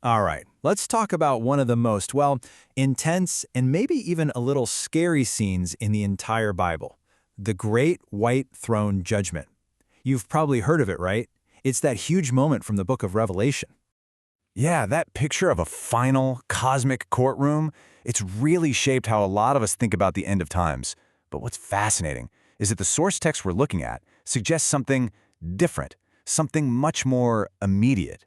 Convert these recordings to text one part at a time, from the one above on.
All right, let's talk about one of the most, well, intense and maybe even a little scary scenes in the entire Bible, the Great White Throne Judgment. You've probably heard of it, right? It's that huge moment from the book of Revelation. Yeah, that picture of a final, cosmic courtroom, it's really shaped how a lot of us think about the end of times. But what's fascinating is that the source text we're looking at suggests something different, something much more immediate.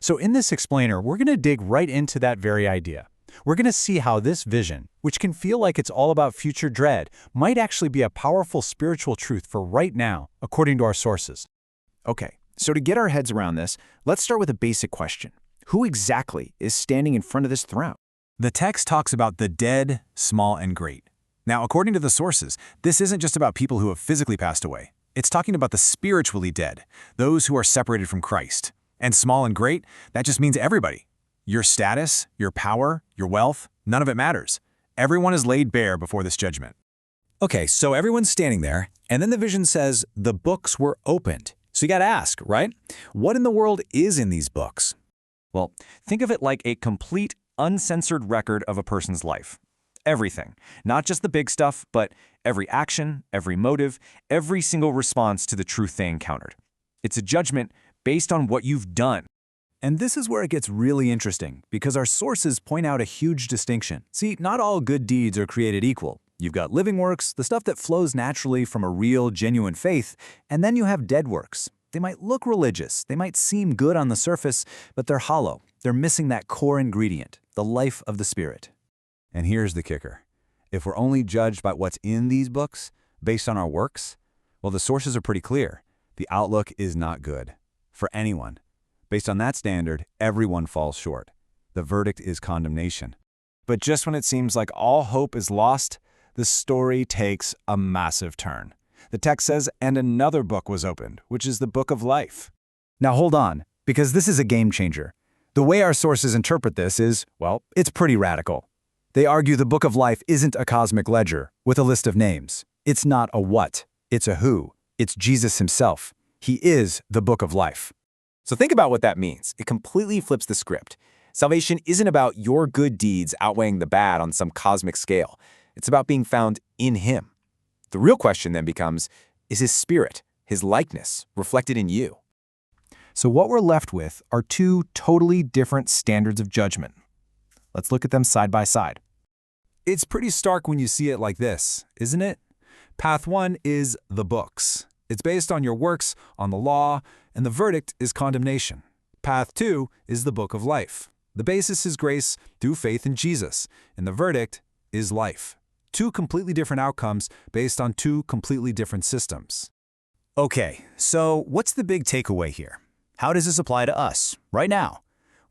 So in this explainer, we're going to dig right into that very idea. We're going to see how this vision, which can feel like it's all about future dread, might actually be a powerful spiritual truth for right now, according to our sources. Okay, so to get our heads around this, let's start with a basic question. Who exactly is standing in front of this throne? The text talks about the dead, small and great. Now, according to the sources, this isn't just about people who have physically passed away. It's talking about the spiritually dead, those who are separated from Christ. And small and great, that just means everybody. Your status, your power, your wealth, none of it matters. Everyone is laid bare before this judgment. Okay, so everyone's standing there, and then the vision says the books were opened. So you gotta ask, right? What in the world is in these books? Well, think of it like a complete, uncensored record of a person's life. Everything. Not just the big stuff, but every action, every motive, every single response to the truth they encountered. It's a judgment based on what you've done. And this is where it gets really interesting, because our sources point out a huge distinction. See, not all good deeds are created equal. You've got living works, the stuff that flows naturally from a real, genuine faith, and then you have dead works. They might look religious, they might seem good on the surface, but they're hollow. They're missing that core ingredient, the life of the Spirit. And here's the kicker. If we're only judged by what's in these books, based on our works, well, the sources are pretty clear. The outlook is not good. For anyone. Based on that standard, everyone falls short. The verdict is condemnation. But just when it seems like all hope is lost, the story takes a massive turn. The text says, and another book was opened, which is the book of life. Now hold on, because this is a game changer. The way our sources interpret this is, well, it's pretty radical. They argue the book of life isn't a cosmic ledger with a list of names. It's not a what, it's a who. It's Jesus himself. He is the book of life. So think about what that means. It completely flips the script. Salvation isn't about your good deeds outweighing the bad on some cosmic scale. It's about being found in Him. The real question then becomes, is His Spirit, His likeness, reflected in you? So what we're left with are two totally different standards of judgment. Let's look at them side by side. It's pretty stark when you see it like this, isn't it? Path 1 is the books. It's based on your works, on the law, and the verdict is condemnation. Path 2 is the book of life. The basis is grace through faith in Jesus, and the verdict is life. Two completely different outcomes based on two completely different systems. Okay, so what's the big takeaway here? How does this apply to us, right now?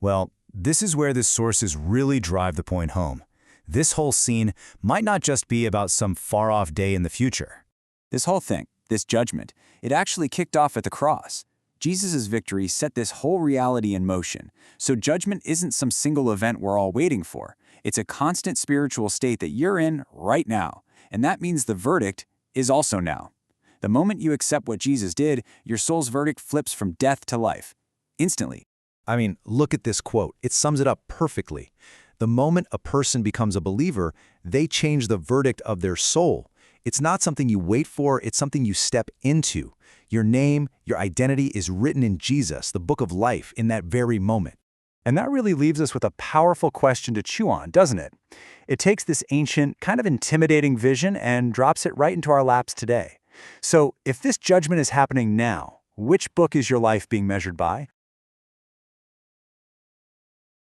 Well, this is where the sources really drive the point home. This whole scene might not just be about some far-off day in the future. This whole thing, this judgment, it actually kicked off at the cross. Jesus' victory set this whole reality in motion. So judgment isn't some single event we're all waiting for. It's a constant spiritual state that you're in right now. And that means the verdict is also now. The moment you accept what Jesus did, your soul's verdict flips from death to life. Instantly. I mean, look at this quote. It sums it up perfectly. The moment a person becomes a believer, they change the verdict of their soul. It's not something you wait for, it's something you step into. Your name, your identity is written in Jesus, the book of life, in that very moment. And that really leaves us with a powerful question to chew on, doesn't it? It takes this ancient, kind of intimidating vision and drops it right into our laps today. So, if this judgment is happening now, which book is your life being measured by?